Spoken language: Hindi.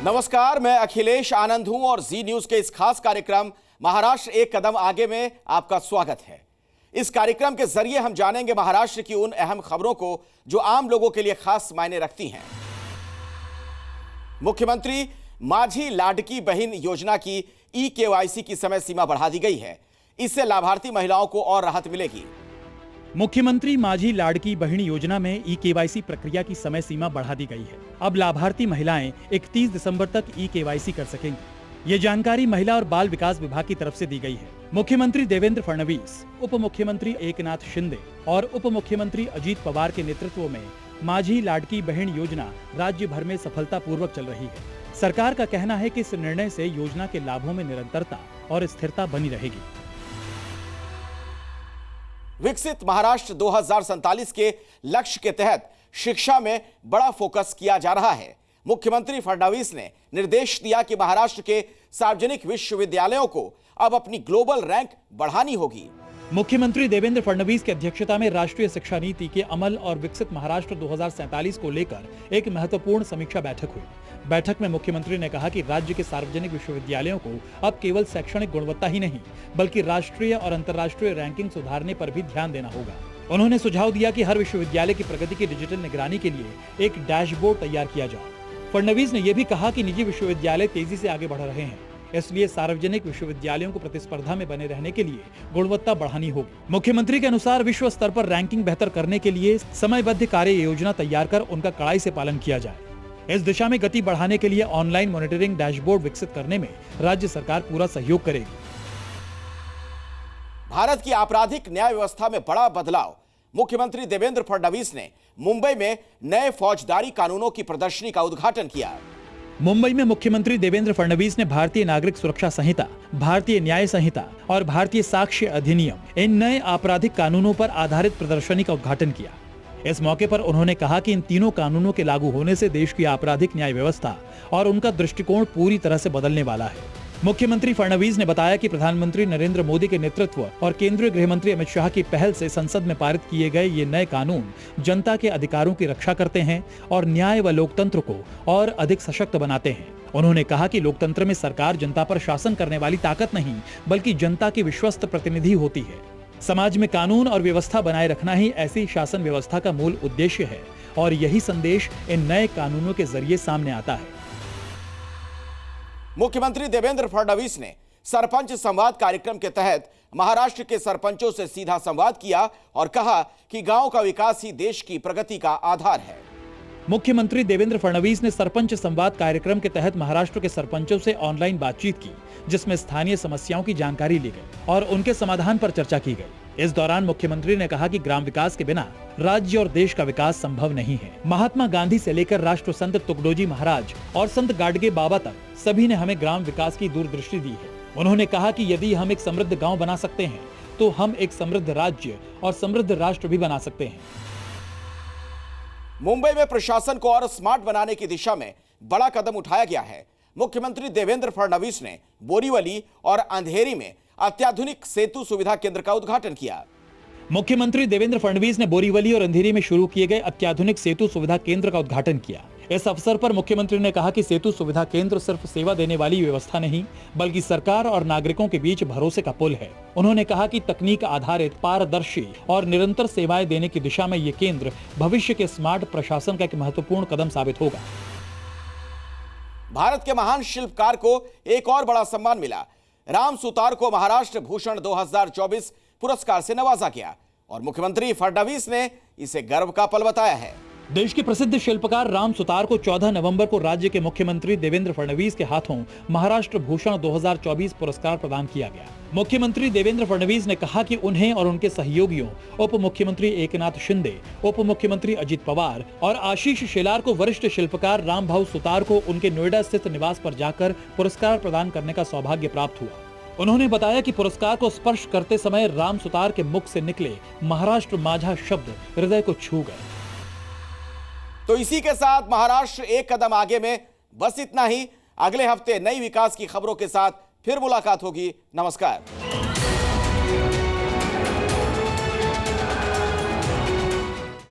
नमस्कार, मैं अखिलेश आनंद हूं और जी न्यूज के इस खास कार्यक्रम महाराष्ट्र एक कदम आगे में आपका स्वागत है। इस कार्यक्रम के जरिए हम जानेंगे महाराष्ट्र की उन अहम खबरों को जो आम लोगों के लिए खास मायने रखती हैं। मुख्यमंत्री माझी लाडकी बहन योजना की ई-केवाईसी की समय सीमा बढ़ा दी गई है। इससे लाभार्थी महिलाओं को और राहत मिलेगी। मुख्यमंत्री माझी लाडकी बहन योजना में ई-केवाईसी प्रक्रिया की समय सीमा बढ़ा दी गई है। अब लाभार्थी महिलाएं 31 दिसंबर तक ई-केवाईसी कर सकेंगी। ये जानकारी महिला और बाल विकास विभाग की तरफ से दी गई है। मुख्यमंत्री देवेंद्र फडणवीस, उप मुख्यमंत्री एकनाथ शिंदे और उप मुख्यमंत्री अजीत पवार के नेतृत्व में माझी लाडकी बहन योजना राज्य भर में सफलतापूर्वक चल रही है। सरकार का कहना है कि इस निर्णय से योजना के लाभों में निरंतरता और स्थिरता बनी रहेगी। विकसित महाराष्ट्र 2047 के लक्ष्य के तहत शिक्षा में बड़ा फोकस किया जा रहा है। मुख्यमंत्री फडणवीस ने निर्देश दिया कि महाराष्ट्र के सार्वजनिक विश्वविद्यालयों को अब अपनी ग्लोबल रैंक बढ़ानी होगी। मुख्यमंत्री देवेंद्र फडणवीस की अध्यक्षता में राष्ट्रीय शिक्षा नीति के अमल और विकसित महाराष्ट्र 2047 को लेकर एक महत्वपूर्ण समीक्षा बैठक हुई। बैठक में मुख्यमंत्री ने कहा कि राज्य के सार्वजनिक विश्वविद्यालयों को अब केवल शैक्षणिक गुणवत्ता ही नहीं बल्कि राष्ट्रीय और अंतर्राष्ट्रीय रैंकिंग सुधारने पर भी ध्यान देना होगा। उन्होंने सुझाव दिया कि हर विश्वविद्यालय की प्रगति की डिजिटल निगरानी के लिए एक डैशबोर्ड तैयार किया जाए। फडणवीस ने यह भी कहा कि निजी विश्वविद्यालय तेजी से आगे बढ़ रहे हैं, इसलिए सार्वजनिक विश्वविद्यालयों को प्रतिस्पर्धा में बने रहने के लिए गुणवत्ता बढ़ानी होगी। मुख्यमंत्री के अनुसार विश्व स्तर पर रैंकिंग बेहतर करने के लिए समयबद्ध कार्य योजना तैयार कर उनका कड़ाई से पालन किया जाए। इस दिशा में गति बढ़ाने के लिए ऑनलाइन मॉनिटरिंग डैशबोर्ड विकसित करने में राज्य सरकार पूरा सहयोग करेगी। भारत की आपराधिक न्याय व्यवस्था में बड़ा बदलाव। मुख्यमंत्री देवेंद्र फडणवीस ने मुंबई में नए फौजदारी कानूनों की प्रदर्शनी का उद्घाटन किया। मुंबई में मुख्यमंत्री देवेंद्र फडणवीस ने भारतीय नागरिक सुरक्षा संहिता, भारतीय न्याय संहिता और भारतीय साक्ष्य अधिनियम इन नए आपराधिक कानूनों पर आधारित प्रदर्शनी का उद्घाटन किया। इस मौके पर उन्होंने कहा कि इन तीनों कानूनों के लागू होने से देश की आपराधिक न्याय व्यवस्था और उनका दृष्टिकोण पूरी तरह से बदलने वाला है। मुख्यमंत्री फडणवीस ने बताया कि प्रधानमंत्री नरेंद्र मोदी के नेतृत्व और केंद्रीय गृह मंत्री अमित शाह की पहल से संसद में पारित किए गए ये नए कानून जनता के अधिकारों की रक्षा करते हैं और न्याय व लोकतंत्र को और अधिक सशक्त बनाते हैं। उन्होंने कहा कि लोकतंत्र में सरकार जनता पर शासन करने वाली ताकत नहीं बल्कि जनता की विश्वस्त प्रतिनिधि होती है। समाज में कानून और व्यवस्था बनाए रखना ही ऐसी शासन व्यवस्था का मूल उद्देश्य है और यही संदेश इन नए कानूनों के जरिए सामने आता है। मुख्यमंत्री देवेंद्र फडणवीस ने सरपंच संवाद कार्यक्रम के तहत महाराष्ट्र के सरपंचों से सीधा संवाद किया और कहा कि गांव का विकास ही देश की प्रगति का आधार है। मुख्यमंत्री देवेंद्र फडणवीस ने सरपंच संवाद कार्यक्रम के तहत महाराष्ट्र के सरपंचों से ऑनलाइन बातचीत की, जिसमें स्थानीय समस्याओं की जानकारी ली गई और उनके समाधान पर चर्चा की गई। इस दौरान मुख्यमंत्री ने कहा कि ग्राम विकास के बिना राज्य और देश का विकास संभव नहीं है। महात्मा गांधी से लेकर राष्ट्र संत तुकडोजी महाराज और संत गाडगे बाबा तक सभी ने हमें ग्राम विकास की दूरदृष्टि दी है। उन्होंने कहा कि यदि हम एक समृद्ध गांव बना सकते हैं तो हम एक समृद्ध राज्य और समृद्ध राष्ट्र भी बना सकते हैं। मुंबई में प्रशासन को और स्मार्ट बनाने की दिशा में बड़ा कदम उठाया गया है। मुख्यमंत्री देवेंद्र फडणवीस ने बोरीवली और अंधेरी में अत्याधुनिक सेतु सुविधा केंद्र का उद्घाटन किया। मुख्यमंत्री देवेंद्र फडणवीस ने बोरीवली और अंधेरी में शुरू किए गए अत्याधुनिक सेतु सुविधा केंद्र का उद्घाटन किया। इस अवसर पर मुख्यमंत्री ने कहा कि सेतु सुविधा केंद्र सिर्फ सेवा देने वाली व्यवस्था नहीं बल्कि सरकार और नागरिकों के बीच भरोसे का पुल है। उन्होंने कहा कि तकनीक आधारित, पारदर्शी और निरंतर सेवाएं देने की दिशा में ये केंद्र भविष्य के स्मार्ट प्रशासन का एक महत्वपूर्ण कदम साबित होगा। भारत के महान शिल्पकार को एक और बड़ा सम्मान मिला। राम सुतार को महाराष्ट्र भूषण 2024 पुरस्कार से नवाजा गया और मुख्यमंत्री फडणवीस ने इसे गर्व का पल बताया है। देश के प्रसिद्ध शिल्पकार राम सुतार को 14 नवंबर को राज्य के मुख्यमंत्री देवेंद्र फडणवीस के हाथों महाराष्ट्र भूषण 2024 पुरस्कार प्रदान किया गया। मुख्यमंत्री देवेंद्र फडणवीस ने कहा कि उन्हें और उनके सहयोगियों उप मुख्यमंत्री एकनाथ शिंदे, उप मुख्यमंत्री अजीत पवार और आशीष शेलार को वरिष्ठ शिल्पकार राम भाऊ सुतार को उनके नोएडा स्थित निवास पर जाकर पुरस्कार प्रदान करने का सौभाग्य प्राप्त हुआ। उन्होंने बताया कि पुरस्कार को स्पर्श करते समय राम सुतार के मुख से निकले महाराष्ट्र माझा शब्द हृदय को छू गए। तो इसी के साथ महाराष्ट्र एक कदम आगे में बस इतना ही। अगले हफ्ते नई विकास की खबरों के साथ फिर मुलाकात होगी। नमस्कार।